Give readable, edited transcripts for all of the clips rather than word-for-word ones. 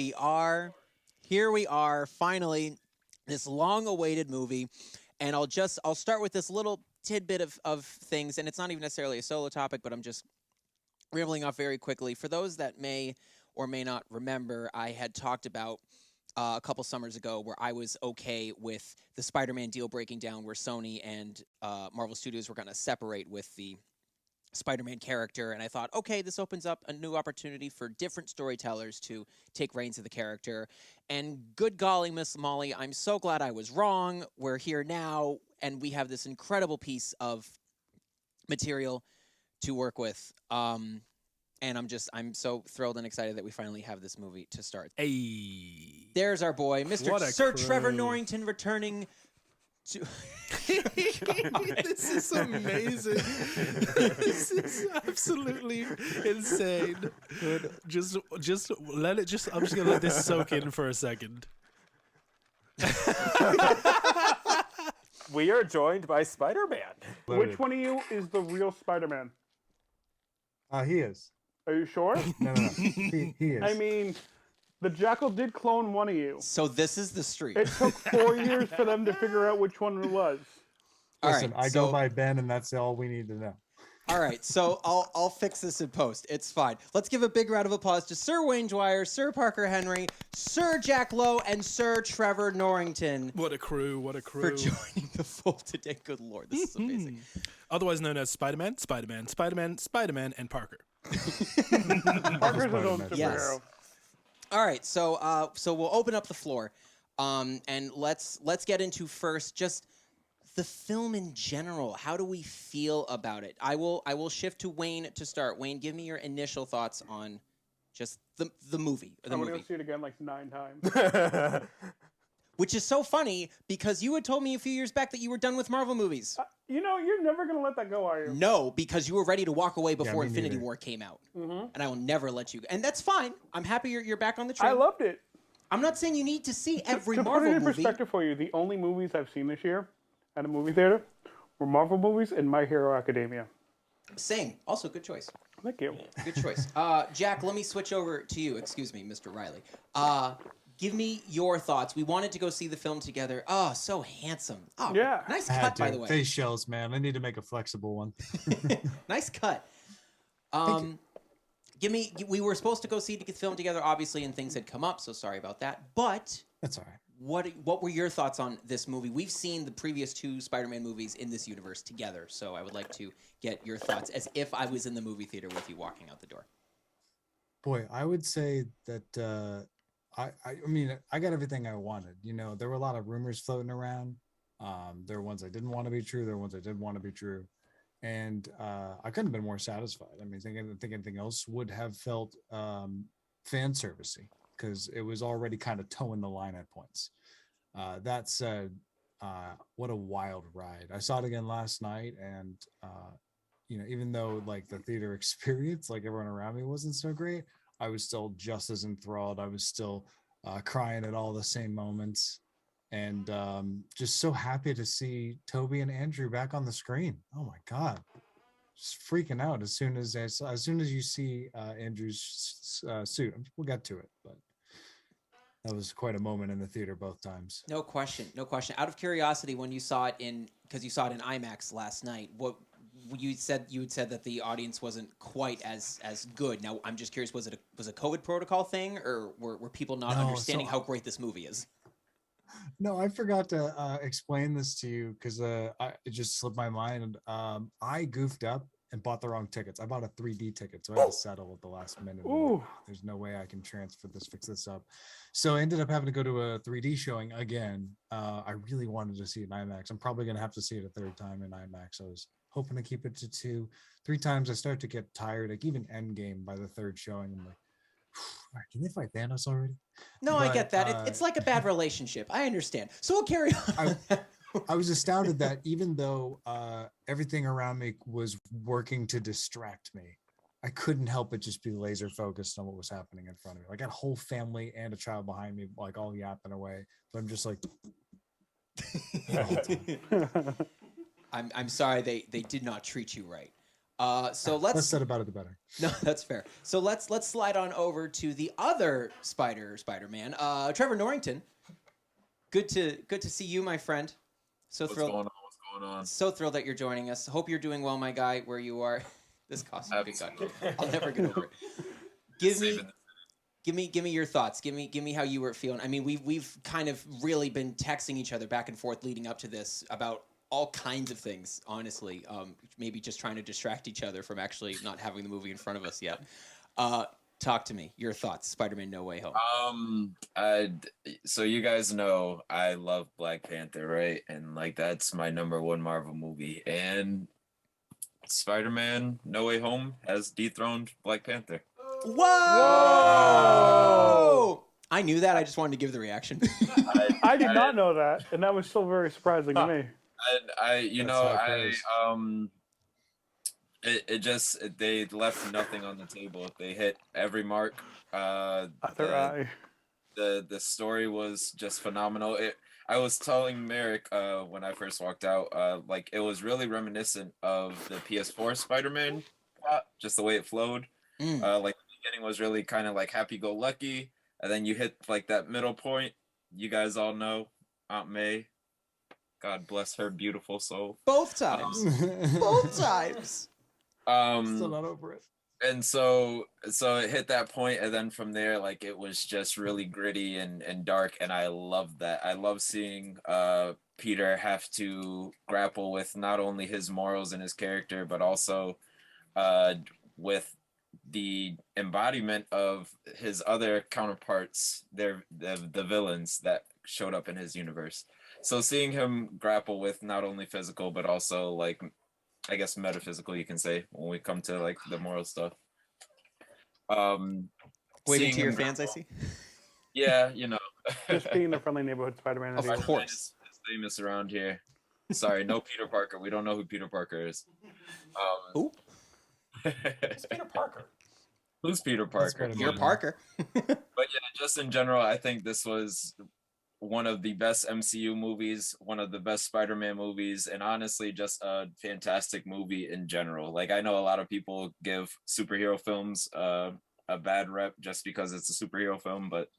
we are. Here we are, finally, this long-awaited movie. And I'll start with this little tidbit of things, and it's not even necessarily a solo topic, but I'm just rambling off very quickly. For those that may or may not remember, I had talked about a couple summers ago where I was okay with the Spider-Man deal breaking down, where Sony and Marvel Studios were going to separate with the Spider-Man character, and I thought, okay, this opens up a new opportunity for different storytellers to take reins of the character. And good golly, Miss Molly, I'm so glad I was wrong. We're here now, and we have this incredible piece of material to work with. And I'm so thrilled and excited that we finally have this movie to start. Hey, There's our boy, Mr. Sir Trevor Norrington, returning to. this is amazing. This is absolutely insane. Just let it. I'm just gonna let this soak in for a second. We are joined by Spider-Man. Which one of you is the real Spider-Man? He is. Are you sure? No. He is. I mean, the Jackal did clone one of you. So this is the street. It took 4 years for them to figure out which one it was. Listen, all right, I go by Ben, and that's all we need to know. All right, so I'll fix this in post. It's fine. Let's give a big round of applause to Sir Wayne Dwyer, Sir Parker Henry, Sir Jack Lowe, and Sir Trevor Norrington. What a crew! What a crew! For joining the fold today. Good Lord, this is amazing. Otherwise known as Spider-Man, Spider-Man, and Parker. Parker's his own superhero. Yes. All right, so we'll open up the floor, and let's get into first just the film in general. How do we feel about it? I will shift to Wayne to start. Wayne, give me your initial thoughts on just the movie. I'm going to go see it again like 9 times. Which is so funny because you had told me a few years back that you were done with Marvel movies. You're never going to let that go, are you? No, because you were ready to walk away before me Infinity neither. War came out. Mm-hmm. And I will never let you go. And that's fine. I'm happy you're back on the train. I loved it. I'm not saying you need to see every to Marvel put it in movie. perspective for you, the only movies I've seen this year at a movie theater were Marvel movies and My Hero Academia. Same. Also, good choice. Thank you. Good choice. Jack, let me switch over to you. Excuse me, Mr. Riley. Give me your thoughts. We wanted to go see the film together. Oh, so handsome. Oh, Yeah. Nice I had cut, to. by the way. Face shells, man. I need to make a flexible one. Nice cut. We were supposed to go see the film together, obviously, and things had come up, so sorry about that. But That's all right. what were your thoughts on this movie? We've seen the previous 2 Spider-Man movies in this universe together, so I would like to get your thoughts as if I was in the movie theater with you walking out the door. Boy, I would say that I mean, I got everything I wanted. You know, there were a lot of rumors floating around. There were ones I didn't want to be true. There were ones I did want to be true. And I couldn't have been more satisfied. I mean, I think anything else would have felt fan servicey because it was already kind of towing the line at points. That said, what a wild ride. I saw it again last night, and even though like the theater experience, like everyone around me wasn't so great, I was still just as enthralled. I was still crying at all the same moments, and just so happy to see Toby and Andrew back on the screen. Oh my God, just freaking out as soon as you see Andrew's suit. We'll get to it, but that was quite a moment in the theater both times. No question. Out of curiosity, when you saw it because you saw it in IMAX last night, what you had said that the audience wasn't quite as good. Now I'm just curious, was it a COVID protocol thing, or were people not understanding how great this movie is? No, I forgot to explain this to you because it just slipped my mind. I goofed up and bought the wrong tickets. I bought a 3D ticket, so I had to settle at the last minute. Ooh. There's no way I can fix this up. So I ended up having to go to a 3D showing again. I really wanted to see it in IMAX. I'm probably going to have to see it a third time in IMAX. I was hoping to keep it to 2. 3 times I start to get tired. Like even Endgame by the 3rd showing, I'm like, can they fight Thanos already? No, I get that. It's like a bad relationship. I understand. So we'll carry on. I was astounded that even though everything around me was working to distract me, I couldn't help but just be laser focused on what was happening in front of me. Like I got a whole family and a child behind me, like all yapping away. But I'm just like, I'm sorry they did not treat you right. So Less let's said about it, the better. no, that's fair. So let's slide on over to the other Spider-Man, Trevor Norrington. Good to see you, my friend. So What's thrilled. going on? What's going on? So thrilled that you're joining us. Hope you're doing well, my guy, where you are. This costume, big guy. I'll never get over it. Give me your thoughts. Give me how you were feeling. I mean, we've kind of really been texting each other back and forth leading up to this about all kinds of things. Honestly, maybe just trying to distract each other from actually not having the movie in front of us yet. Talk to me. Your thoughts. Spider-Man: No Way Home. So you guys know I love Black Panther, right? And like that's my number one Marvel movie. And Spider-Man: No Way Home has dethroned Black Panther. Whoa! I knew that. I just wanted to give the reaction. I did not know that, and that was so very surprising to me. They left nothing on the table. They hit every mark. Other eye. The story was just phenomenal. I was telling Merrick when I first walked out, like it was really reminiscent of the PS4 Spider-Man plot, just the way it flowed. Like the beginning was really kind of like happy-go-lucky, and then you hit like that middle point. You guys all know Aunt May. God bless her beautiful soul. Both times. Both times. Still not over it. And so it hit that point, and then from there, like it was just really gritty and dark, and I love that. I love seeing Peter have to grapple with not only his morals and his character, but also with the embodiment of his other counterparts, the villains that showed up in his universe. So seeing him grapple with not only physical, but also like, I guess metaphysical, you can say, when we come to like the moral stuff. Waiting to your fans, I see. Yeah, you know. Just being the friendly neighborhood Spider-Man. Of course. Is famous around here. Sorry, no Peter Parker. We don't know who Peter Parker is. Who? It's Peter Parker. Who's Peter Parker? You're Parker. But yeah, just in general, I think this was one of the best MCU movies, one of the best Spider-Man movies, and honestly, just a fantastic movie in general. Like, I know a lot of people give superhero films a bad rep just because it's a superhero film, but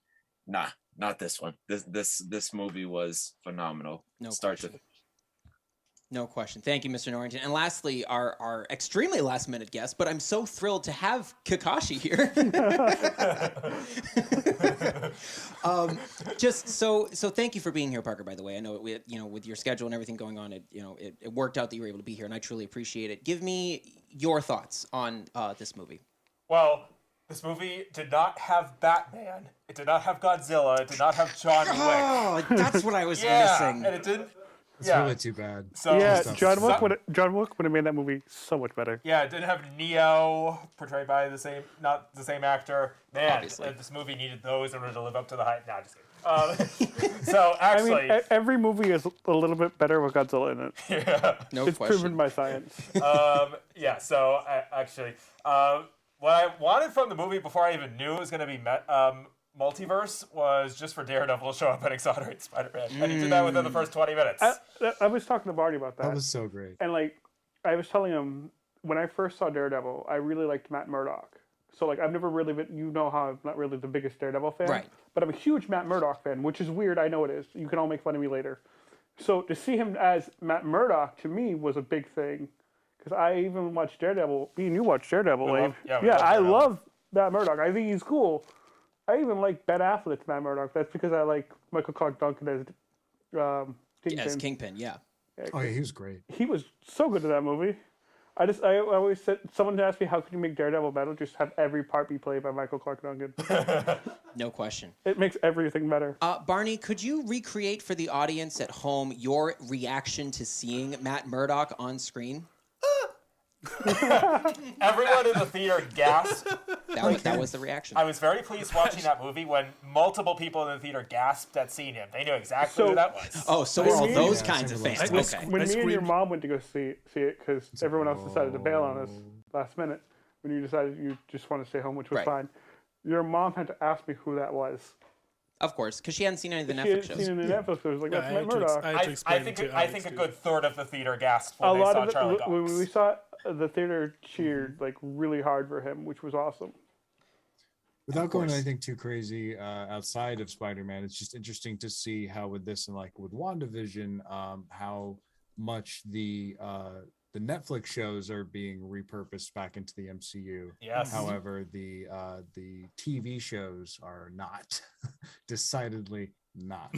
nah, not this one. This movie was phenomenal. No Start question. to finish. No question. Thank you, Mr. Norrington. And lastly, our extremely last-minute guest, but I'm so thrilled to have Kakashi here. Just so thank you for being here, Parker. By the way, I know with your schedule and everything going on, it worked out that you were able to be here, and I truly appreciate it. Give me your thoughts on this movie. Well, this movie did not have Batman. It did not have Godzilla. It did not have John Wick. Oh, that's what I was Yeah, missing. and it didn't. It's Yeah. really too bad. So Yeah, stuff. John Wick would have made that movie so much better. Yeah, it didn't have Neo portrayed by not the same actor. Man, Obviously. this movie needed those in order to live up to the hype. Nah, just kidding. So I actually, mean, every movie is a little bit better with Godzilla in it. yeah. No It's question. proven by science. Yeah. So actually, what I wanted from the movie before I even knew it was going to be multiverse was just for Daredevil to show up and exonerate Spider-Man, and he did that within the first 20 minutes. I was talking to Barny about that. That was so great. And like, I was telling him when I first saw Daredevil, I really liked Matt Murdock. So like, I've never really been, you know how I'm not really the biggest Daredevil fan, Right. but I'm a huge Matt Murdock fan, which is weird. I know it is. You can all make fun of me later. So to see him as Matt Murdock to me was a big thing, because I even watched Daredevil. Me and you watched Daredevil, We Abe. love- yeah, we love I Daredevil. love Matt Murdock. I think he's cool. I even like Ben Affleck's Matt Murdock. That's because I like Michael Clark Duncan as Kingpin. As Kingpin, yeah. Oh yeah, he was great. He was so good in that movie. I always said, someone asked me how could you make Daredevil better? Just have every part be played by Michael Clark Duncan. No question. It makes everything better. Barney, could you recreate for the audience at home your reaction to seeing Matt Murdock on screen? Everyone in the theater gasped. That was the reaction. I was very pleased watching that movie when multiple people in the theater gasped at seeing him. They knew exactly who that was. Oh, so we're all mean- those Yeah, kinds of same fans. with Okay. When I me and your screamed. mom went to go see it, because everyone else decided to bail on us last minute, when you decided you just want to stay home, which was Right. fine, your mom had to ask me who that was. Of course, because she hadn't seen any of the She Netflix had shows. seen it in the Netflix. I was like, Yeah, that's I Matt had to Murdock. I had to I explain think it to I Alex, think a too. good third of the theater gasped A when they lot saw of Charlie it, when we Cox. saw it, the theater cheered like really hard for him, which was awesome. Without going anything too crazy outside of Spider-Man, it's just interesting to see how with this and like with WandaVision, how much the Netflix shows are being repurposed back into the MCU. Yes. However, the TV shows are not, decidedly not,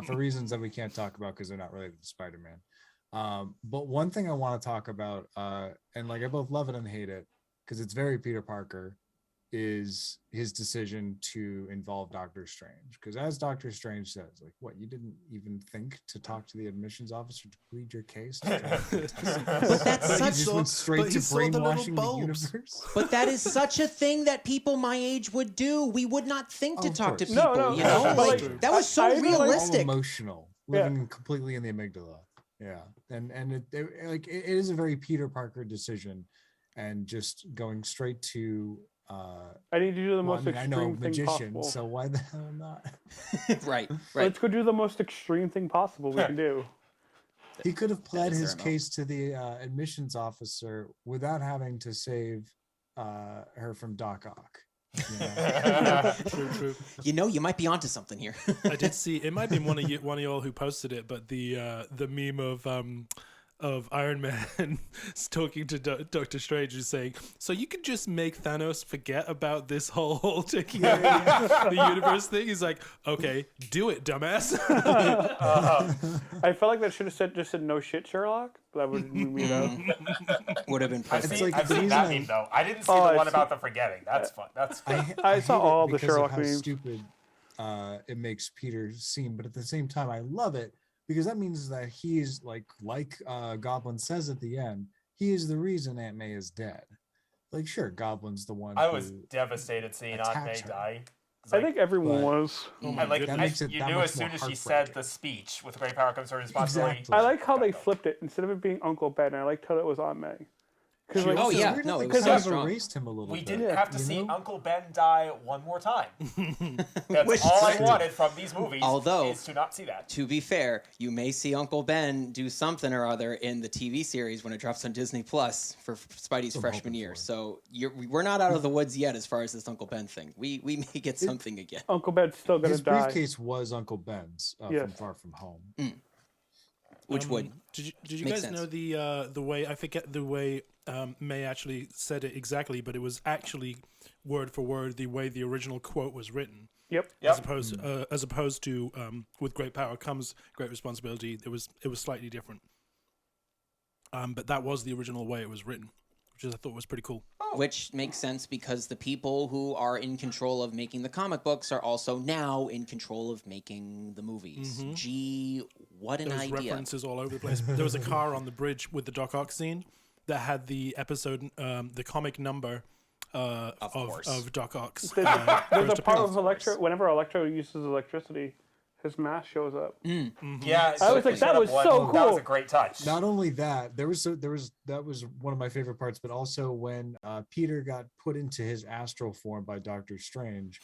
for reasons that we can't talk about because they're not related to Spider-Man. But one thing I want to talk about, and like I both love it and hate it, because it's very Peter Parker, is his decision to involve Doctor Strange. Because as Doctor Strange says, like, what, you didn't even think to talk to the admissions officer to plead your case? But that's He such just went straight to brainwashing the bulbs. universe. But that is such a thing that people my age would do. We would not think to Of talk to course. people. No, You know, but, like like, that was I so even, like, All realistic. emotional, living completely in the amygdala. Yeah, and it is a very Peter Parker decision, and just going straight to. I need to do the Well, most I know a extreme thing magician, possible. so why the hell not? Right. Let's go do the most extreme thing possible we can do. He could have pled is his their case to the admissions officer without having to save her from Doc Ock. You know? True. You know, you might be onto something here. I did see, it might be one of y'all who posted it, but the meme of Iron Man talking to Doctor Strange is saying, so you could just make Thanos forget about this whole taking over the universe thing. He's like, okay, do it, dumbass. I felt like that should have just said no shit, Sherlock. But that would move me out. Would have been I've perfect. seen, like I've the seen reason that I- meme though. I didn't see Oh, the I've one seen- about the forgetting. That's fun. That's fun. I saw hate all it the because of Sherlock how memes. stupid it makes Peter seem, but at the same time, I love it because that means that he's like Goblin says at the end, he is the reason Aunt May is dead. Like, sure, Goblin's the one. I was who, devastated seeing Aunt May attach her. die. It's I like- think everyone but- was. Oh I my like. That I, makes it you that knew much as soon more as she said heartbreaking. the speech with great power comes great responsibility. Exactly. I like how they flipped it. Instead of it being Uncle Ben, I liked how it was Aunt May. Because She like, Oh, also yeah, weirdly no, it was kind so of strong. erased him a little We bit. didn't Yeah. have to you see know? Uncle Ben die one more time. That's Which all I is- wanted from these movies. Although- is to not see that. To be fair, you may see Uncle Ben do something or other in the TV series when it drops on Disney Plus for Spidey's I'm freshman hoping year. for it. So we're not out of the woods yet as far as this Uncle Ben thing. We may get something again. Uncle Ben's still gonna His die. briefcase was Uncle Ben's Yes. from Far From Home. Which would Did you Makes guys sense. know the way, I forget the way May actually said it exactly, but it was actually word for word the way the original quote was written. Yep. As opposed to with great power comes great responsibility. It was slightly different. But that was the original way it was written, which I thought was pretty cool. which makes sense because the people who are in control of making the comic books are also now in control of making the movies. Gee, what an There was idea. references all over the place. There was a car on the bridge with the Doc Ock scene that had the episode, the comic number course. of Doc Ock's. There's a first part appearance. of Electro. Whenever Electro uses electricity, his mask shows up. Yeah, I was like, that was so That was cool. a great touch. Not only that, that was one of my favorite parts, but also when Peter got put into his astral form by Doctor Strange,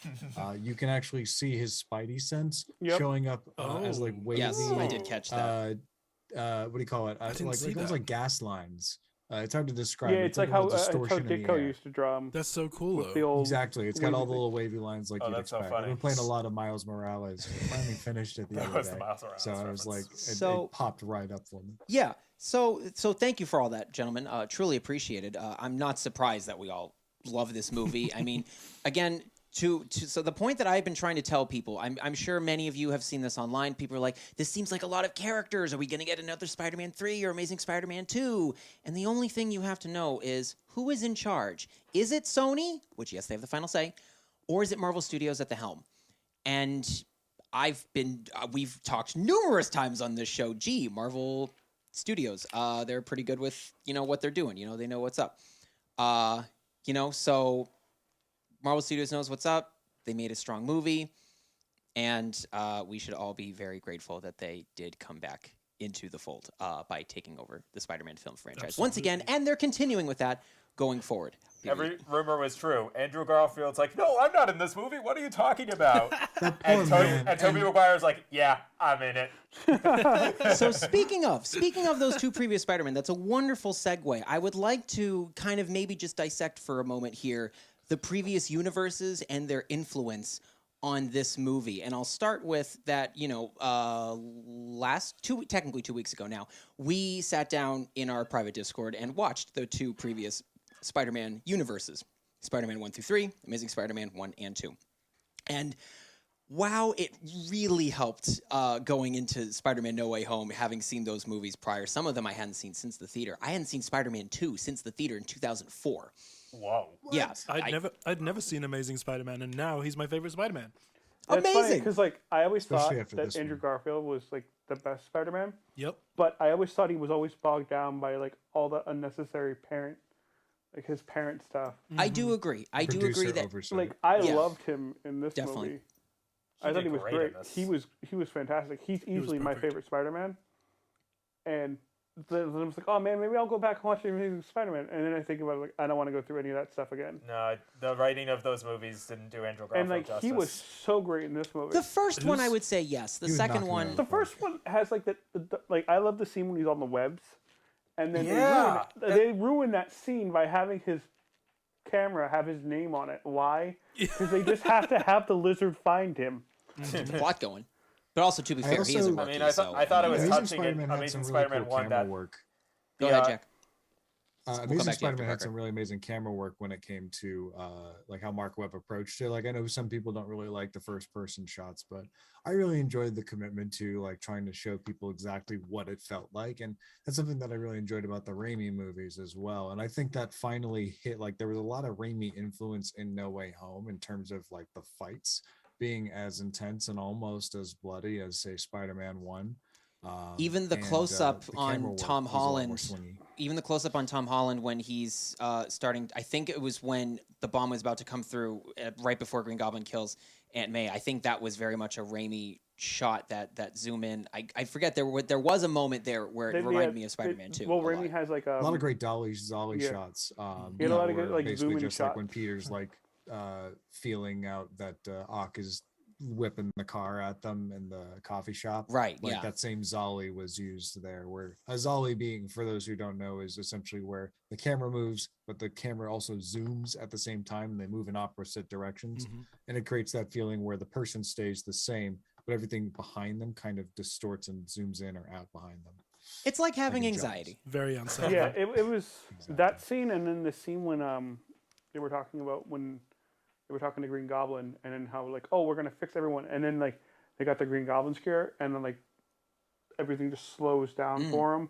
you can actually see his Spidey sense Yep. showing up as like Oh. wavy. Yes, I did catch that. What do you call it? didn't Like see almost that. like gas lines. It's hard to describe. Yeah, it's like a little how distortion in the Ditko air. used to draw him That's so cool, with though. the old. Exactly. It's got all the wavy little wavy lines like Oh, you'd that's so expect. I've been funny. playing a lot of Miles Morales. I finally finished it the That other was the day. Miles Morales So I was like, reference. it popped right up for me. Yeah. So thank you for all that, gentlemen. Truly appreciated. I'm not surprised that we all love this movie. I mean, again, so the point that I've been trying to tell people, I'm sure many of you have seen this online. People are like, this seems like a lot of characters. Are we going to get another Spider-Man 3 or Amazing Spider-Man 2? And the only thing you have to know is who is in charge. Is it Sony, which yes, they have the final say, or is it Marvel Studios at the helm? And we've talked numerous times on this show. Gee, Marvel Studios, they're pretty good with, what they're doing. They know what's up. So Marvel Studios knows what's up. They made a strong movie, and we should all be very grateful that they did come back into the fold by taking over the Spider-Man film franchise once again, and they're continuing with that going forward. every rumor was true. Andrew Garfield's like, no, I'm not in this movie. What are you talking about? That poor and man. Tobey Maguire's like, yeah, I'm in it. So speaking of those two previous Spider-Man, that's a wonderful segue. I would like to kind of maybe just dissect for a moment here the previous universes and their influence on this movie. And I'll start with that, technically 2 weeks ago now, we sat down in our private Discord and watched the two previous Spider-Man universes, Spider-Man 1 through 3, Amazing Spider-Man 1 and 2. And wow, it really helped going into Spider-Man No Way Home, having seen those movies prior. Some of them I hadn't seen since the theater. I hadn't seen Spider-Man 2 since the theater in 2004. Whoa. Yeah. I'd never seen Amazing Spider-Man, and now he's my favorite Spider-Man. That's Amazing. Because I always Especially thought after that this Andrew one. Garfield was like the best Spider-Man, Yep. but I always thought he was always bogged down by like all the unnecessary his parent stuff. I do agree. I do agree Producer that oversight. Like I Yeah. loved him in this Definitely. movie. I thought did he was great great. in this. He was fantastic. He's easily my perfect. favorite Spider-Man. And then I was like, oh man, maybe I'll go back and watch the Spider-Man. And then I think about it, like I don't want to go through any of that stuff again. No, the writing of those movies didn't do Andrew Garfield And like justice. he was so great in this movie. the first one I would say yes. The He was second knocking it one, out of The first one has like the like I love the scene when he's on the webs, and then Yeah. they ruin that scene by having his camera have his name on it. Why? Because they just have to have the lizard find him. plot going. But also, to be fair, he is a also- rookie. I mean, I thought it was Amazing touching in Spider-Man had Amazing some really Spider-Man cool 1 camera that work. Go ahead, Yeah. Jack. Amazing back to you Spider-Man after had some Parker. really amazing camera work when it came to like how Mark Webb approached it. Like I know some people don't really like the first person shots, but I really enjoyed the commitment to like trying to show people exactly what it felt like. And that's something that I really enjoyed about the Raimi movies as well. And I think that finally hit, like there was a lot of Raimi influence in No Way Home in terms of like the fights being as intense and almost as bloody as say Spider-Man 1. Even the and, close-up the camera on work Tom was a lot more Holland, swingy. even the close-up on Tom Holland when he's starting, I think it was when the bomb was about to come through right before Green Goblin kills Aunt May. I think that was very much a Raimi shot, that zoom in. I forget, there was a moment there where it reminded me of Spider-Man 2. Well, a lot. Raimi has like A lot of great Zolly yeah. shots. He had a lot of where good, like, basically zoom-in just like shots. when Peter's like feeling out that Ock is whipping the car at them in the coffee shop. Right, Like yeah. that same Zolly was used there, where a Zolly being, for those who don't know, is essentially where the camera moves, but the camera also zooms at the same time and they move in opposite directions. And it creates that feeling where the person stays the same, but everything behind them kind of distorts and zooms in or out behind them. It's like having in Jaws. anxiety. Very unsettling. Yeah, it was that scene, and then the scene when they were talking about when they were talking to Green Goblin, and then how like, oh, we're gonna fix everyone, and then like they got the Green Goblin scare, and then like everything just slows down for him.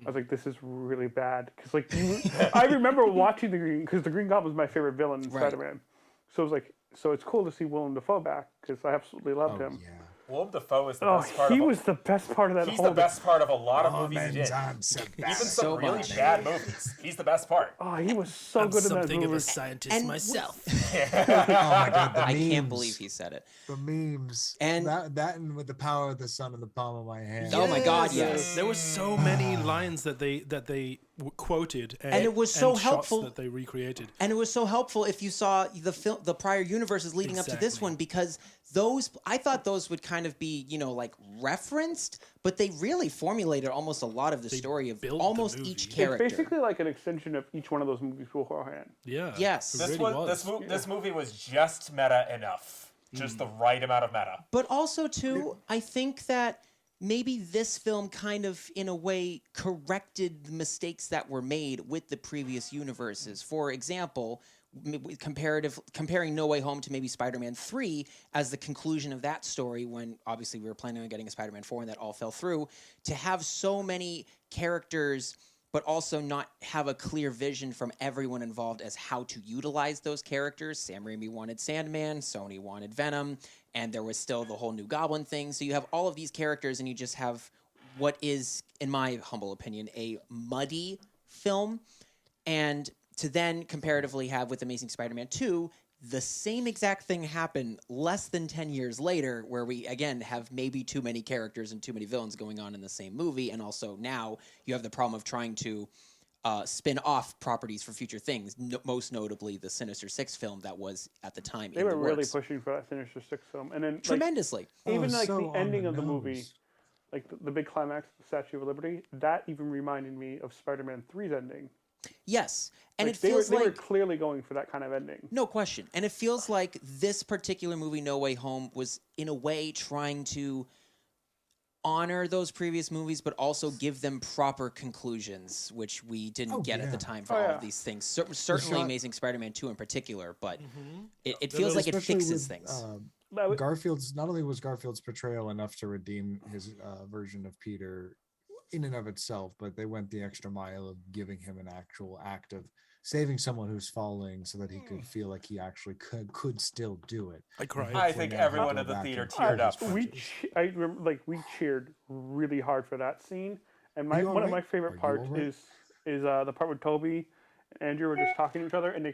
I was like, this is really bad, because like I remember watching the Green Goblin's my favorite villain in Right. Spider-Man, so it was like, so it's cool to see Willem Dafoe back because I absolutely loved him. Yeah. Willem Dafoe is the Oh, best part he of was the best part of that he's whole. the best part of a lot of movies he did. I'm Even Sebastian. some So really much. bad movies. He's the best part. Oh, he was so I'm good in that something of movie. a scientist And myself. Oh my god, the I memes. can't believe he said it. The memes. And- that and with the power of the sun in the palm of my hand. Oh my God, yes. There were so many lines that they quoted, And it was so shots helpful. that they recreated. And it was so helpful if you saw the prior universes leading up to this Exactly. one, because I thought those would kind of be, like referenced, but they really formulated almost a lot of the story of built the almost movie. each It's character. It's basically like an extension of each one of those movies beforehand. Yeah. Yes. it This really was, was. this movie was just meta enough, just the right amount of meta. But also, too, I think that maybe this film kind of, in a way, corrected the mistakes that were made with the previous universes. For example, comparing No Way Home to maybe Spider-Man 3 as the conclusion of that story, when obviously we were planning on getting a Spider-Man 4 and that all fell through, to have so many characters but also not have a clear vision from everyone involved as how to utilize those characters. Sam Raimi wanted Sandman, Sony wanted Venom, and there was still the whole New Goblin thing. So you have all of these characters, and you just have what is, in my humble opinion, a muddy film. And to then comparatively have with Amazing Spider-Man 2, the same exact thing happen less than 10 years later, where we, again, have maybe too many characters and too many villains going on in the same movie. And also now you have the problem of trying to spin-off properties for future things. Most notably, the Sinister Six film that was at the time They in were the really works. pushing for that Sinister Six film, and then Tremendously. even like so the on ending the of the movie, nose. like the big climax, the Statue of Liberty. That even reminded me of Spider-Man 3's ending. Yes, and Like, it feels they were like clearly going for that kind of ending. no question, and it feels like this particular movie, No Way Home, was in a way trying to honor those previous movies, but also give them proper conclusions, which we didn't get at the time for all of these things. Certainly, Amazing Spider-Man 2 in particular, but it feels like it Especially fixes with, things. Garfield's not only was Garfield's portrayal enough to redeem his version of Peter in and of itself, but they went the extra mile of giving him an actual act of saving someone who's falling so that he could feel like he actually could still do it. I cried. I think everyone in the theater teared up. I remember, like, we cheered really hard for that scene, and one of my favorite parts is the part with Toby and Andrew were just talking to each other, and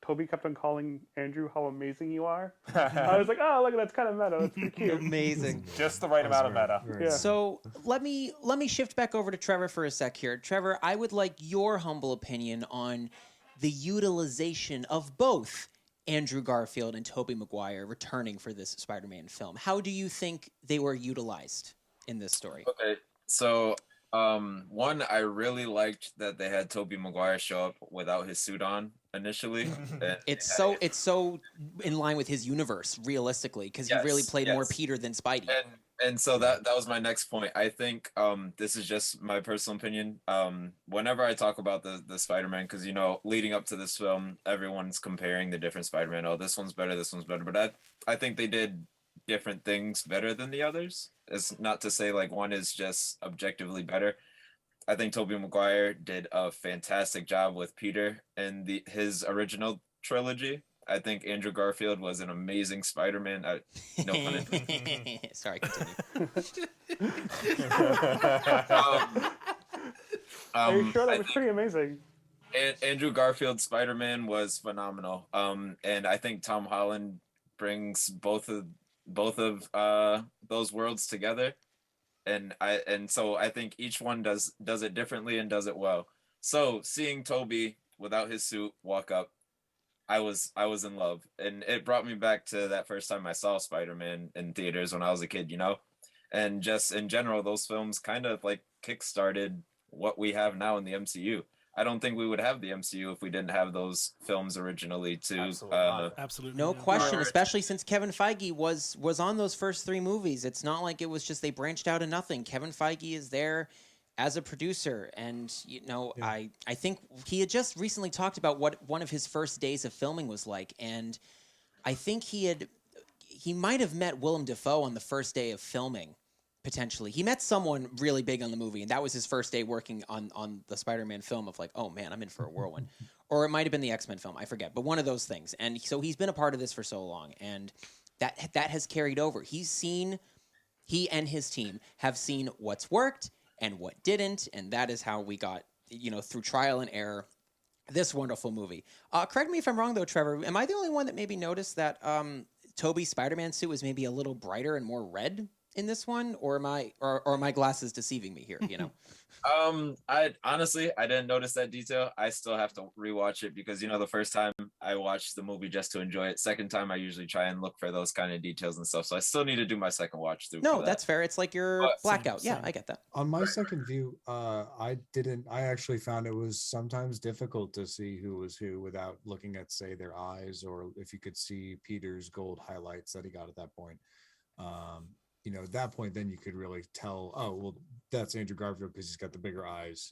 Toby kept on calling Andrew how amazing you are. I was like, oh, look, that's kind of meta. That's pretty cute. Amazing. Just the right amount of meta. Yeah. So let me shift back over to Trevor for a sec here. Trevor, I would like your humble opinion on the utilization of both Andrew Garfield and Tobey Maguire returning for this Spider-Man film. How do you think they were utilized in this story? Okay, so one, I really liked that they had Tobey Maguire show up without his suit on initially. It's so in line with his universe, realistically, because he really played more Peter than Spidey. And so that was my next point. I think this is just my personal opinion. Whenever I talk about the Spider-Man, because leading up to this film, everyone's comparing the different Spider-Man. Oh, this one's better, this one's better. But I think they did different things better than the others. It's not to say like one is just objectively better. I think Tobey Maguire did a fantastic job with Peter in his original trilogy. I think Andrew Garfield was an amazing Spider-Man. No pun intended. Sorry, continue. Are you sure that was pretty amazing? Andrew Garfield's Spider-Man was phenomenal. And I think Tom Holland brings both of those worlds together. And so I think each one does it differently and does it well. So seeing Toby without his suit walk up, I was in love, and it brought me back to that first time I saw Spider-Man in theaters when I was a kid, and just in general, those films kind of like kickstarted what we have now in the MCU. I don't think we would have the MCU if we didn't have those films originally too. Absolutely. No question, especially since Kevin Feige was on those first three movies. It's not like it was just they branched out of nothing. Kevin Feige is there as a producer, and I think he had just recently talked about what one of his first days of filming was like, and I think he might have met Willem Dafoe on the first day of filming. Potentially. He met someone really big on the movie, and that was his first day working on the Spider-Man film of like, oh man, I'm in for a whirlwind. Or it might have been the X-Men film, I forget, but one of those things. And so he's been a part of this for so long, and that has carried over. He and his team have seen what's worked and what didn't, and that is how we got, through trial and error, this wonderful movie. Correct me if I'm wrong though, Trevor. Am I the only one that maybe noticed that Tobey's Spider-Man suit was maybe a little brighter and more red in this one, or are my glasses deceiving me here? I honestly didn't notice that detail. I still have to rewatch it because the first time I watched the movie just to enjoy it. Second time I usually try and look for those kind of details and stuff. So I still need to do my second watch through. No, that's fair. It's like your blackout. Same. Yeah, I get that. On my second view, I actually found it was sometimes difficult to see who was who without looking at, say, their eyes, or if you could see Peter's gold highlights that he got at that point. At that point, then you could really tell, oh, well, that's Andrew Garfield because he's got the bigger eyes.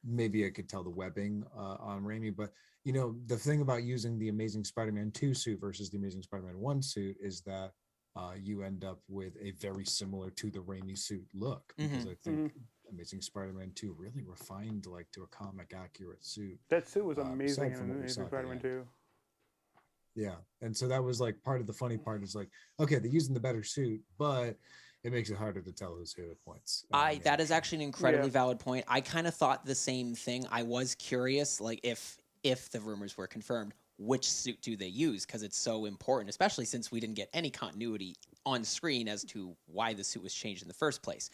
Maybe I could tell the webbing on Raimi, but the thing about using the Amazing Spider-Man 2 suit versus the Amazing Spider-Man 1 suit is that you end up with a very similar to the Raimi suit look, because I think Amazing Spider-Man 2 really refined to a comic accurate suit. That suit was amazing in Amazing Spider-Man 2. Yeah, and so that was part of the funny part is okay, they're using the better suit, but it makes it harder to tell who's who at points. That is actually an incredibly valid point. I kind of thought the same thing. I was curious, if the rumors were confirmed, which suit do they use? Because it's so important, especially since we didn't get any continuity on screen as to why the suit was changed in the first place.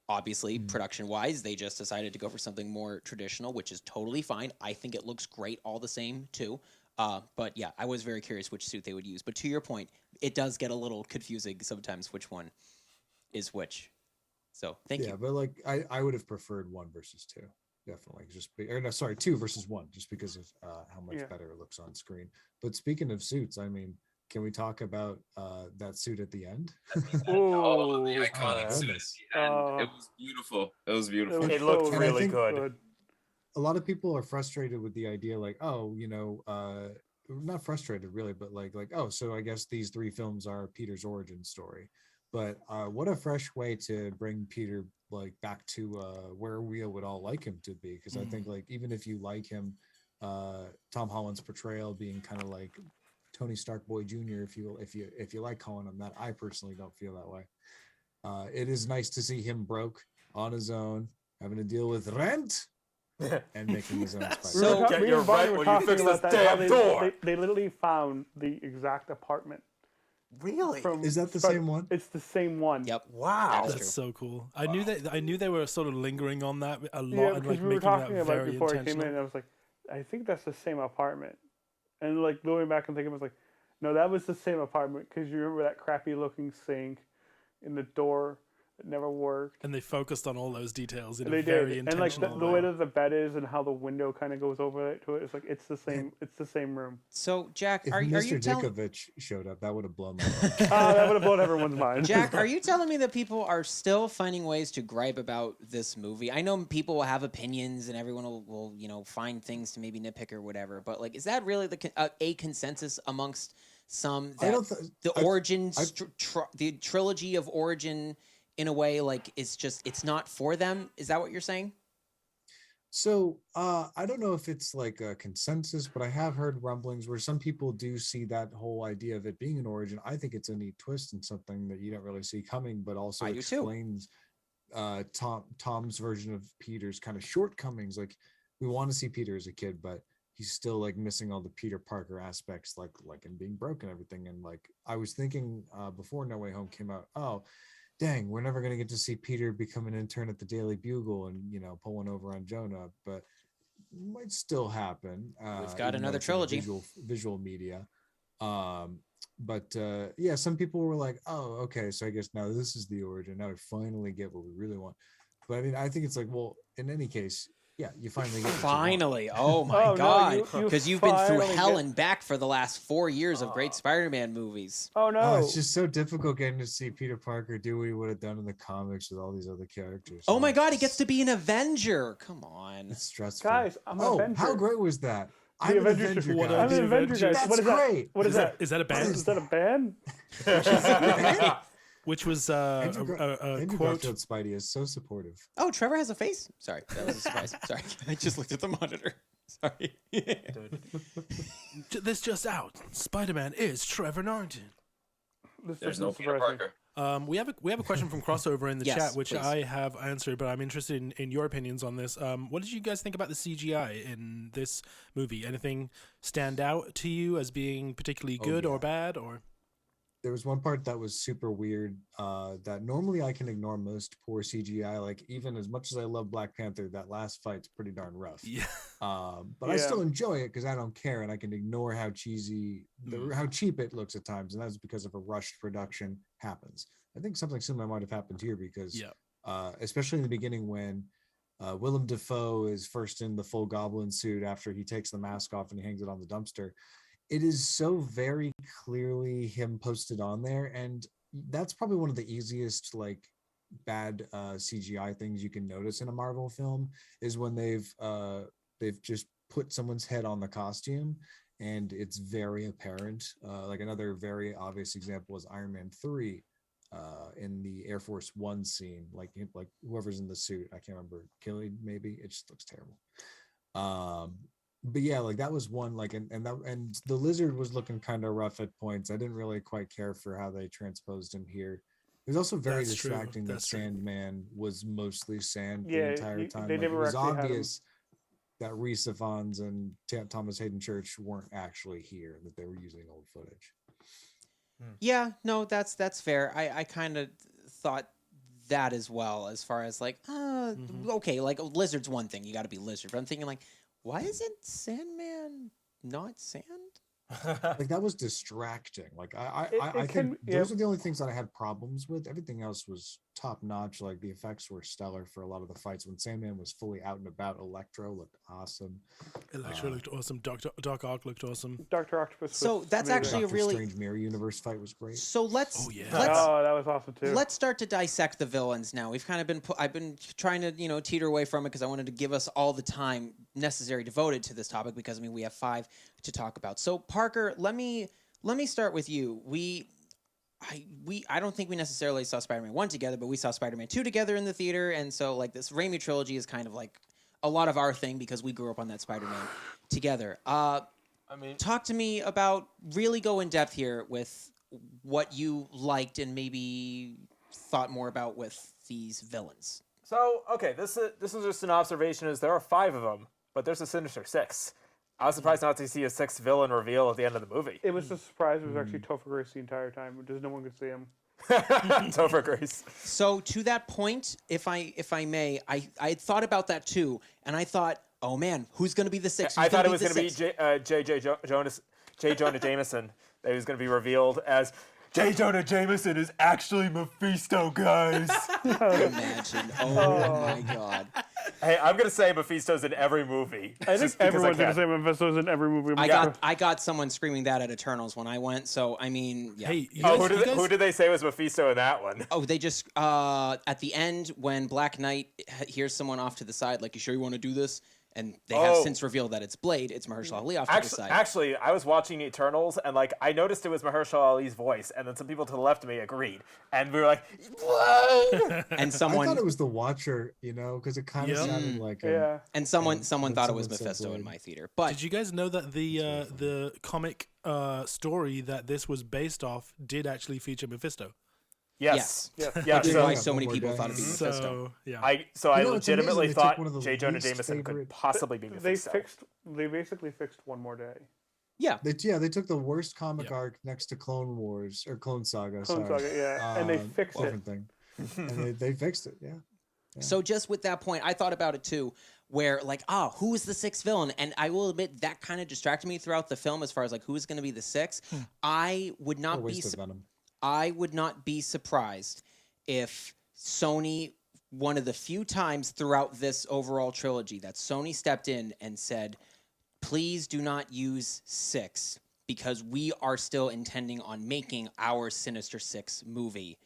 obviously, production-wise, they just decided to go for something more traditional, which is totally fine. I think it looks great all the same, too. But yeah, I was very curious which suit they would use. But to your point, it does get a little confusing sometimes which one is which. So thank you. Yeah, but like I would have preferred 1 versus 2. Definitely, or no, sorry, 2 versus 1, just because of how much better it looks on screen. But speaking of suits, I mean, can we talk about that suit at the end? Oh, the Ooh. iconic suit at goodness. the end. It was beautiful. It was beautiful. It looked And I really think- good. A lot of people are frustrated with the idea, like, oh, not frustrated really, but like, oh, so I guess these 3 films are Peter's origin story. But what a fresh way to bring Peter like back to where we would all like him to be, because I think like even if you like him, Tom Holland's portrayal being kind of like Tony Stark boy Jr., if you like calling him that, I personally don't feel that way. It is nice to see him broke on his own, having to deal with rent and making his own Spider. So- Get Me your and Barney rent were when you talking fix about this that. How damn door. they literally found the exact apartment. Really? From Is that the Spider- same one? It's the same one. Yep. Wow. That is That's true. so cool. I knew they were sort of lingering on that a lot Yeah, and because like we were making that talking about it very before I came intentional. in. And I was like, I think that's the same apartment. And like going back and thinking, I was like, no, that was the same apartment, because you remember that crappy looking sink in the door that never worked. And they focused on all those details in They a very did, and like intentional the way that the bed is and how the window kind of goes over to it, it's like it's the same. It's the same room. So Jack, If are Mr. you telling Dickovich showed up, that would have blown my mind. That would have blown everyone's mind. Jack, are you telling me that people are still finding ways to gripe about this movie? I know people will have opinions and everyone will find things to maybe nitpick or whatever, but like, is that really a consensus amongst some I that don't the trilogy of Origin in a way like it's not for them? Is that what you're saying? So I don't know if it's like a consensus, but I have heard rumblings where some people do see that whole idea of it being an origin. I think it's a neat twist and something that you don't really see coming, but also I do too. explains Tom's version of Peter's kind of shortcomings. Like, we want to see Peter as a kid, but he's still like missing all the Peter Parker aspects, like him being broke and everything. And like I was thinking before No Way Home came out, oh dang, we're never going to get to see Peter become an intern at the Daily Bugle and pull one over on Jonah, but it might still happen. We've got even though another it's in the trilogy. visual media. But yeah, some people were like, oh, okay, so I guess now this is the origin. Now we finally get what we really want. But I mean, I think it's like, well, in any case, yeah, you finally get what you want. Finally, oh my Oh, no, God! you Because you've been through finally hell get- and back for the last 4 years of great Spider-Man movies. Oh no! Oh, it's just so difficult getting to see Peter Parker do what he would have done in the comics with all these other characters. Oh my It's God, he gets just- to be an Avenger. Come on. It's stressful. Guys, I'm an oh, Avenger. how great was that? The I'm an Avengers. Avenger What guy. are I'm the an Avenger, guys. That's What is that? great. What is that? Is that a band? Is that a band? Which was Andrew, a Andrew quote. Garfield Spidey is so supportive. Oh, Trevor has a face? Sorry, that was a surprise. Sorry, I just looked at the monitor. Sorry. This just out. Spider-Man is Trevor Norton. This There's doesn't no Peter surprise me. Parker. We have a question from crossover in the Yes, chat, which please. I have answered, but I'm interested in your opinions on this. What did you guys think about the CGI in this movie? Anything stand out to you as being particularly good or bad? Or There was one part that was super weird that normally I can ignore most poor CGI. Like, even as much as I love Black Panther, that last fight's pretty darn rough. yeah, But I Yeah. still enjoy it because I don't care, and I can ignore how cheesy, how cheap it looks at times, and that's because of a rushed production happens. I think something similar might have happened here because, Yeah. especially in the beginning when Willem Dafoe is first in the full Goblin suit after he takes the mask off and he hangs it on the dumpster. It is so very clearly him posted on there, and that's probably one of the easiest like bad CGI things you can notice in a Marvel film is when they've just put someone's head on the costume and it's very apparent. Like another very obvious example is Iron Man 3 in the Air Force One scene, like whoever's in the suit, I can't remember, Killy maybe, it just looks terrible. But yeah, like that was one, like, and the lizard was looking kind of rough at points. I didn't really quite care for how they transposed him here. It was also very That's true. distracting that That's true. Sandman was mostly sand the Yeah, entire time. they Like, never it was actually had him. obvious that Rhys Ifans and Thomas Hayden Church weren't actually here, that they were using old footage. Yeah, no, that's fair. I kind of thought that as well, as far as like, okay, like a lizard's one thing, you got to be lizard. But I'm thinking like, why isn't Sandman not sand? Like that was distracting. Like It I can- think yeah. those are the only things that I had problems with. Everything else was top notch. Like the effects were stellar for a lot of the fights. When Sandman was fully out and about, Electro looked awesome. Electro looked awesome. Doc Ock looked awesome. Dr. Octopus. So was that's amazing. actually a Doctor really Strange Mirror Universe fight was great. so let's Oh, yeah. let's Oh, that was awesome too. let's start to dissect the villains now. We've kind of been I've been trying to teeter away from it because I wanted to give us all the time necessary devoted to this topic, because I mean we have 5 to talk about. So Parker, let me start with you. I don't think we necessarily saw Spider-Man 1 together, but we saw Spider-Man 2 together in the theater, and so like this Raimi trilogy is kind of like a lot of our thing because we grew up on that Spider-Man together. I mean, Talk to me about, really go in depth here with what you liked and maybe thought more about with these villains. so okay, this is just an observation. Is there are 5 of them, but there's a Sinister Six. I was surprised not to see a 6th villain reveal at the end of the movie. It was a surprise. It was actually Topher Grace the entire time, because no one could see him. Topher Grace. So to that point, if I may, I had thought about that too, and I thought, oh man, who's going to be the 6th? I thought it was going to be J. Jonah Jameson. That he was going to be revealed as J. Jonah Jameson is actually Mephisto, guys. Imagine. Oh my god. Hey, I'm going to say Mephisto's in every movie. I think just because everyone's can. gonna say Mephisto's in every movie. I got someone screaming that at Eternals when I went. So I mean, yeah. Hey, you Oh, guys, who did they say was Mephisto in that one? Oh, they just at the end when Black Knight hears someone off to the side, like, "You sure you want to do this?" And they have since revealed that it's Blade. It's Mahershala Ali off to the side. Actually, I was watching Eternals, and like I noticed it was Mahershala Ali's voice, and then some people to the left of me agreed, and we were like, "What?" And I someone thought it was the Watcher, because it kind of Yep. sounded like Yeah. and someone thought it was someone said Mephisto in Blade. my theater. But Did you guys know that the comic story that this was based off did actually feature Mephisto? Yes. Yes. Yeah. which is So, why so many One more people day. thought it'd be Mephisto. So yeah. I You know, it's legitimately amazing they took thought one of the J. Jonah least Jameson could favorite- possibly be Mephisto. They basically fixed One More Day. Yeah. They took the worst comic Yeah. arc next to Clone Wars or Clone Saga. Clone sorry. Saga, yeah, and they fixed it. different thing. And they fixed it. Yeah. So just with that point, I thought about it too, where like, who is the 6th villain? And I will admit that kind of distracted me throughout the film as far as like who's going to be the 6th. I would What a not be waste of Venom. I would not be surprised if Sony, one of the few times throughout this overall trilogy that Sony stepped in and said, please do not use 6 because we are still intending on making our Sinister 6 movie.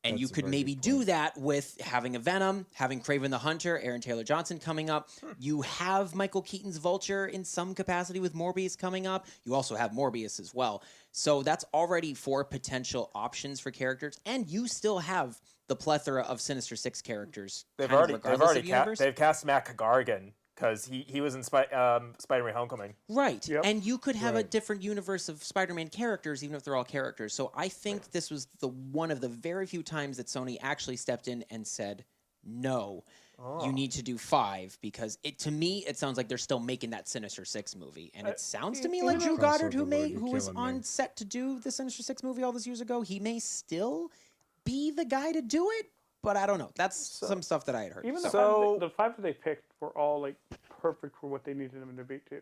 And you That's a could very maybe good do point. that with having a Venom, having Kraven the Hunter, Aaron Taylor Johnson coming up. You have Michael Keaton's Vulture in some capacity with Morbius coming up. You also have Morbius as well. So that's already 4 potential options for characters. And you still have the plethora of Sinister 6 characters. They've kind of already regardless of universe. they've cast Matt Gargan because he was in Spider-Man Homecoming. Right. Yep. And you could have a Right. different universe of Spider-Man characters, even if they're all characters. So I think this was the one of the very few times that Sony actually stepped in and said, no, you need to do 5, because to me, it sounds like they're still making that Sinister 6 movie. And it sounds to me you like know- Drew Goddard, Crossover Lord, you're who was killing on me. set to do the Sinister 6 movie all those years ago, he may still be the guy to do it. But I don't know. That's some stuff that I had heard. Even So- the 5 that they picked were all like perfect for what they needed them to be too.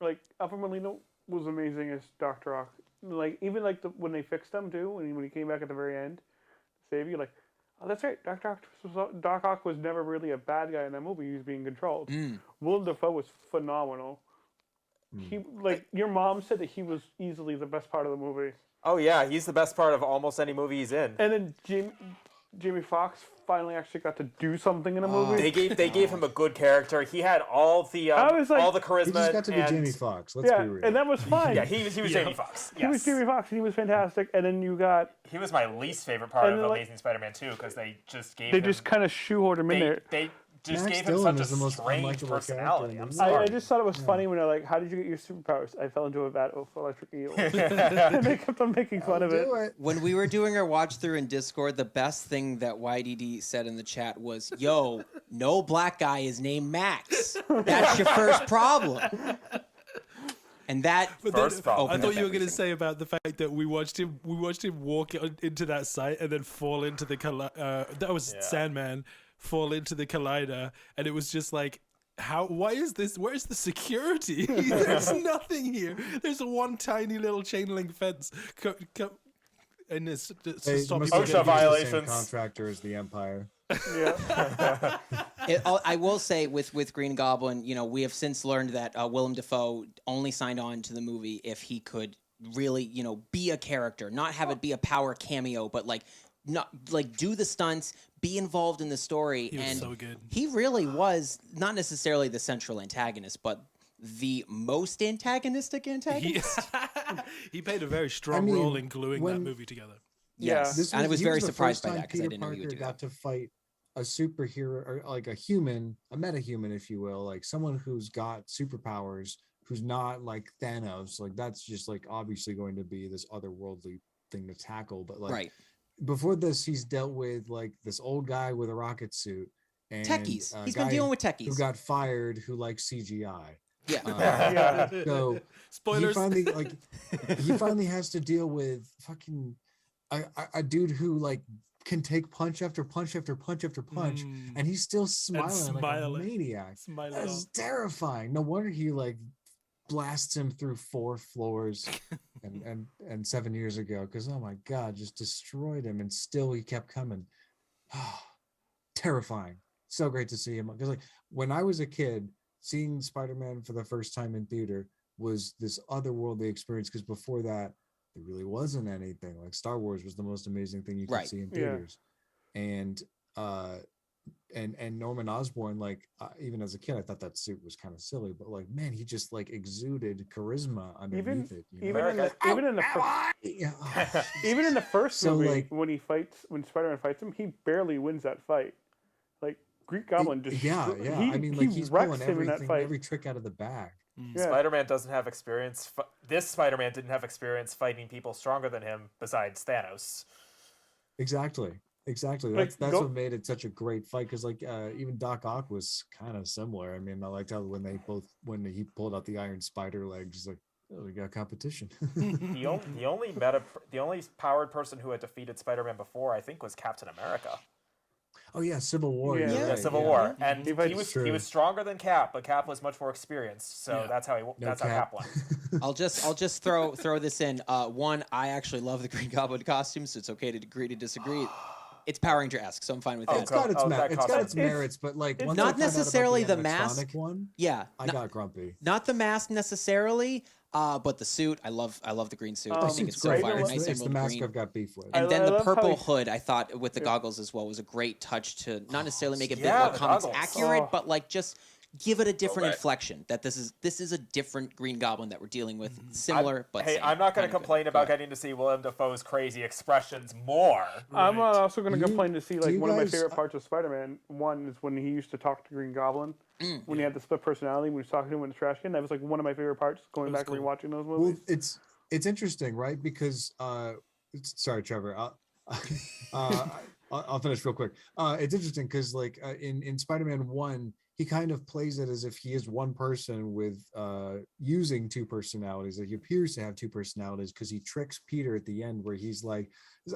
Like Alfred Molina was amazing as Dr. Ock. Like even like when they fixed him too, when he came back at the very end to save you, like, oh, that's right, Doc Ock was never really a bad guy in that movie. He was being controlled. Willem Dafoe was phenomenal. He your mom said that he was easily the best part of the movie. Oh yeah, he's the best part of almost any movie he's in. And then Jamie Foxx finally actually got to do something in a movie. They gave him a good character. He had all the I was like- all the charisma. He just got to be and, Jamie Foxx. Let's Yeah, be real. and that was fine. Yeah, he was Jamie Foxx. He was Jamie Foxx, and he was fantastic. And then you got He was my least favorite part And of then, like- Amazing Spider-Man 2 because they just gave they him just kind of shoehoarded him in there. they just Max gave him Dillon such is the a most strange unlikable personality. character I'm in the sorry. I just thought it was funny when they're like, "How did you get your superpowers?" I fell into a vat of electric eel. And they kept on making fun of it. Do it. When we were doing our watch through in Discord, the best thing that YDD said in the chat was, yo, no black guy is named Max. That's your first problem. And that But First problem. I opened thought up you were going to everything. say about the fact that we watched him walk into that site and then fall into the that was Yeah. Sandman fall into the collider, and it was just like, why is this? Where's the security? There's nothing here. There's one tiny little chain link fence. And it's to They stop must people have OSHA used getting the violations. same contractor as the Empire. Yeah. I will say with Green Goblin, we have since learned that Willem Dafoe only signed on to the movie if he could really, be a character, not have it be a power cameo, but not do the stunts, be involved in the story. He was and so good. he really was not necessarily the central antagonist, but the most antagonistic antagonist. He played a very strong mean, role in gluing that when- movie together. Yes, and I was he very the surprised first by time that because I Peter didn't know he would Parker do got that. to fight a superhero, or like a human, a metahuman, if you will, like someone who's got superpowers, who's not like Thanos. Like that's just like obviously going to be this otherworldly thing to tackle. But like Right. before this, he's dealt with like this old guy with a rocket suit and Techies. a He's guy been dealing with who techies. got fired who likes CGI. Yeah. Yeah. So Spoilers. he finally has to deal with fucking a dude who like can take punch after punch after punch after punch, and he's still smiling like a maniac. That's terrifying. No wonder he like blasts him through 4 floors and 7 years ago, because oh my god, just destroyed him, and still he kept coming. Terrifying. So great to see him, because like when I was a kid, seeing Spider-Man for the first time in theater was this otherworldly experience, because before that there really wasn't anything. Like Star Wars was the most amazing thing you could Right. see in Yeah. theaters. And Norman Osborn, like even as a kid, I thought that suit was kind of silly, but like man, he just like exuded charisma underneath it. You know? Even in the first So, movie, like- when Spider-Man fights him, he barely wins that fight. Like Green Goblin just yeah. I mean, like he's wrecks pulling him in that everything, fight. every trick out of the bag. Yeah. Spider-Man doesn't have experience. This Spider-Man didn't have experience fighting people stronger than him besides Thanos. Exactly. Like, That's what made it such a great fight, because like even Doc Ock was kind of similar. I mean, I liked how when he pulled out the Iron Spider legs, like, oh, we got competition. The only powered person who had defeated Spider-Man before, I think, was Captain America. Oh yeah, Civil War. Yeah. you're Yeah, right, Civil War, and He fights- he was stronger than Cap, but Cap was much more experienced, so Yeah. that's how how Cap won. I'll just throw this in. One, I actually love the Green Goblin costume, so it's okay to agree to disagree. It's Power Ranger-esque, so I'm fine with Oh, that. It's got its that it's got costume. its merits, but like once not I found out about necessarily the animatronic mask. one, Yeah, I got grumpy. not the mask necessarily, but the suit. I love the green suit. I think It's it's so great. fire. It's, Nice it's the emerald mask green. I've got beef with. And I then the love how purple he- hood, I thought, with the goggles as well, was a great touch to not necessarily make it a bit Yeah, more the comics goggles. accurate, Oh. but like just give it a different Throwback. inflection. That this is a different Green Goblin that we're dealing with. Similar, but Hey, same. I'm not going Kind to of good. complain Go about ahead. getting to see Willem Dafoe's crazy expressions more. I'm Right. also going to Do you- complain to see do like you one of my guys- favorite parts of Spider-Man. One is when he used to talk to Green Goblin, when he had the split personality, when he was talking to him in the trash can. That was like one of my favorite parts. Going It was back and cool. rewatching those Well, movies. it's interesting, right? Because sorry, Trevor. I'll finish real quick. It's interesting because like in Spider-Man 1, he kind of plays it as if he is one person with using 2 personalities. Like he appears to have 2 personalities because he tricks Peter at the end where he's like,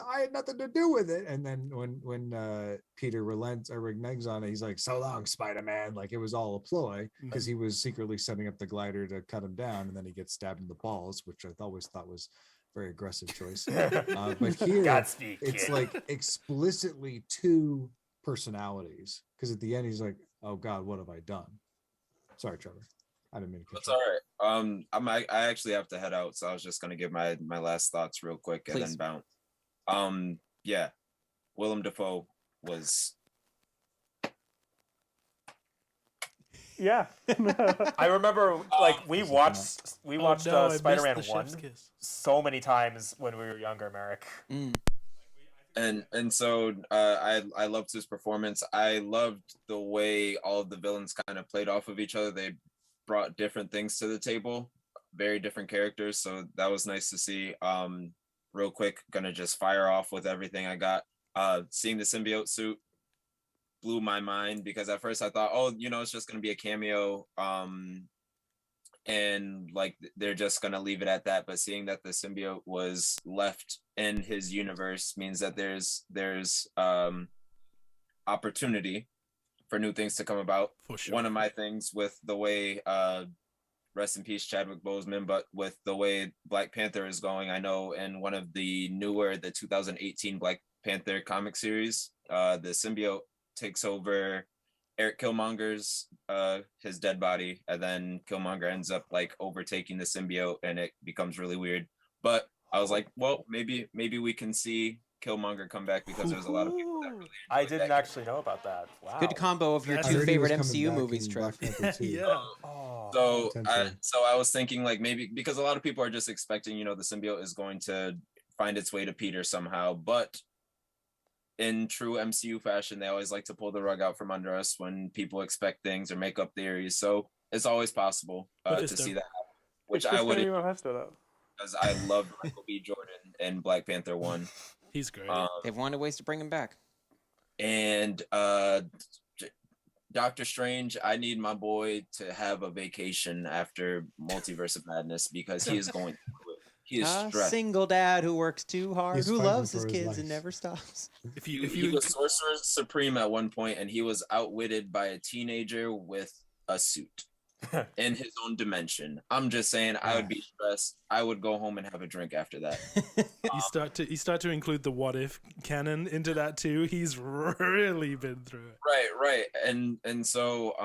I had nothing to do with it. And then when Peter relents or reneges on it, he's like, so long, Spider-Man. Like it was all a ploy because he was secretly setting up the glider to cut him down, and then he gets stabbed in the balls, which I always thought was a very aggressive choice. But here Godspeed, it's kid. like explicitly 2 personalities, because at the end he's like, oh god, what have I done? Sorry, Trevor, I didn't mean to cut That's you all off. right. I actually have to head out, so I was just gonna give my last thoughts real quick and Please. then bounce. Yeah, Willem Dafoe was Yeah. I remember, like, we watched Oh, no, I missed Spider-Man the 1 chef's kiss. so many times when we were younger, Merrick. and so I loved his performance. I loved the way all of the villains kind of played off of each other. They brought different things to the table, very different characters. So that was nice to see. Real quick, gonna just fire off with everything I got. Seeing the symbiote suit blew my mind, because at first I thought, oh, it's just gonna be a cameo. and like they're just gonna leave it at that. But seeing that the symbiote was left in his universe means that there's opportunity for new things to come about. For sure. One of my things with the way rest in peace Chadwick Boseman, but with the way Black Panther is going, I know in one of the 2018 Black Panther comic series, the symbiote takes over Eric Killmonger's his dead body, and then Killmonger ends up like overtaking the symbiote, and it becomes really weird. But I was like, well, maybe we can see Killmonger come back, because there's a lot of people that really I didn't actually know about that. Wow. Good combo of your I I two heard he was favorite coming MCU back movies, in Trev. Black Panther 2. Yeah. Oh. So I was thinking like maybe because a lot of people are just expecting, the symbiote is going to find its way to Peter somehow, but in true MCU fashion, they always like to pull the rug out from under us when people expect things or make up theories. So it's always possible to see that happen, which I would, because I loved Michael B. Jordan in Black Panther 1. He's great. They've wanted ways to bring him back. And Doctor Strange, I need my boy to have a vacation after Multiverse of Madness, because he is going through it. He is A stressed. single dad who works too hard, He's who fighting loves his for his kids life. and never stops. If He you was Sorcerer Supreme at one point, and he was outwitted by a teenager with a suit in his own dimension. I'm just saying, I would be stressed. I would go home and have a drink after that. you start to include the what if canon into that too, he's really been through it. Right. And so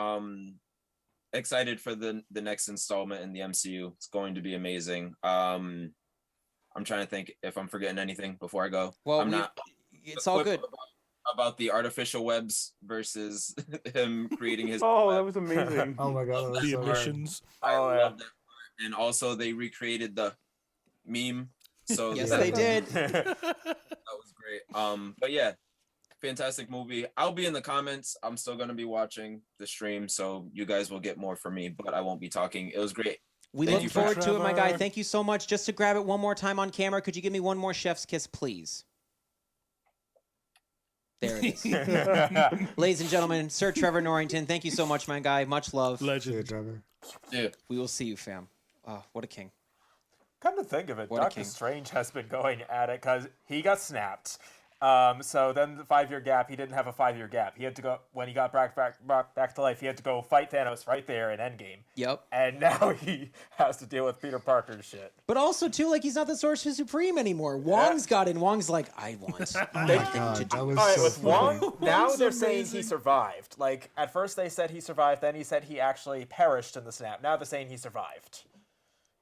excited for the next installment in the MCU. It's going to be amazing. I'm trying to think if I'm forgetting anything before I go. Well, I'm not. It's all good. About the artificial webs versus him creating his. Oh, that was amazing. Oh my god, that was The so good. emissions. I Oh, love yeah. that part. And also they recreated the meme. So Yes, that, they did. that was great. But yeah, fantastic movie. I'll be in the comments. I'm still gonna be watching the stream, so you guys will get more from me, but I won't be talking. It was great. We Thank look you, forward to it, my guy. Trevor. Thank you so much. Just to grab it one more time on camera, could you give me one more chef's kiss, please? There it is. Ladies and gentlemen, Sir Trevor Norrington, thank you so much, my guy. Much love. See you, Legend. Trevor. Yeah. We will see you, fam. Oh, what a king. Come to think of it, What a Doctor king. Strange has been going at it because he got snapped. So then the 5-year gap, he didn't have a 5-year gap. He had to go, when he got back to life, he had to go fight Thanos right there in Endgame. Yep. And now he has to deal with Peter Parker's shit. But also, too, like, he's not the Sorcerer Supreme anymore. Wong's got in. Wong's like, I want nothing to God, do. that was All right, so with funny. Wong, now Wong's they're saying he amazing. survived. Like, at first they said he survived, then he said he actually perished in the snap. Now they're saying he survived.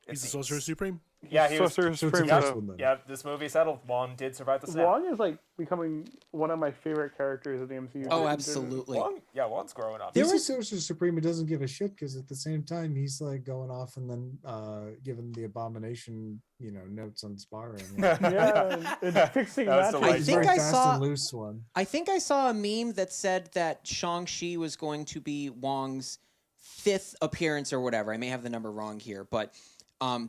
It He's the seems. Sorcerer Supreme. Yeah, he was. Sorcerer So it's Supreme. official then. Yeah, this movie settled. Wong did survive the snap. Wong is like becoming one of my favorite characters in the MCU. Oh, absolutely. Wong's growing up. There He's was- the Sorcerer Supreme who doesn't give a shit, because at the same time he's like going off and then giving the Abomination, notes on sparring. Yeah, and fixing That was that. delightful. I He's think very I fast saw- and loose one. I think I saw a meme that said that Shang-Chi was going to be Wong's 5th appearance or whatever. I may have the number wrong here, but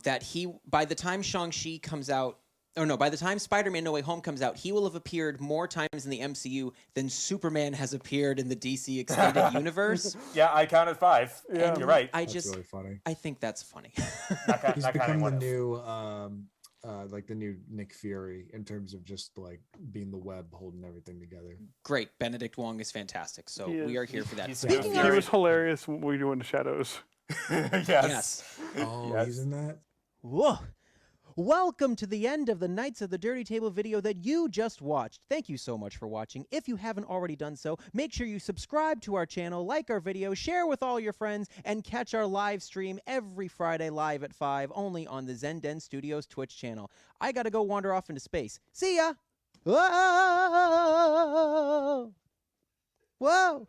that by the time Shang-Chi comes out, by the time Spider-Man No Way Home comes out, he will have appeared more times in the MCU than Superman has appeared in the DC Extended Universe. Yeah, I counted 5. Yeah. And you're right. That's really funny. I think that's funny. He's Not become counting the one. new the new Nick Fury in terms of just like being the web holding everything together. Great. Benedict Wong is fantastic. So He we is. are here for that. He's Speaking He of, was hilarious when we do in the shadows. Yes. yes. Oh, Yes. he's in that? Whoa. Welcome to the end of the Knights of the Dirty Table video that you just watched. Thank you so much for watching. If you haven't already done so, make sure you subscribe to our channel, like our video, share with all your friends, and catch our live stream every Friday live at 5 only on the Zenden Studios Twitch channel. I gotta go wander off into space. See ya! Whoa! Whoa!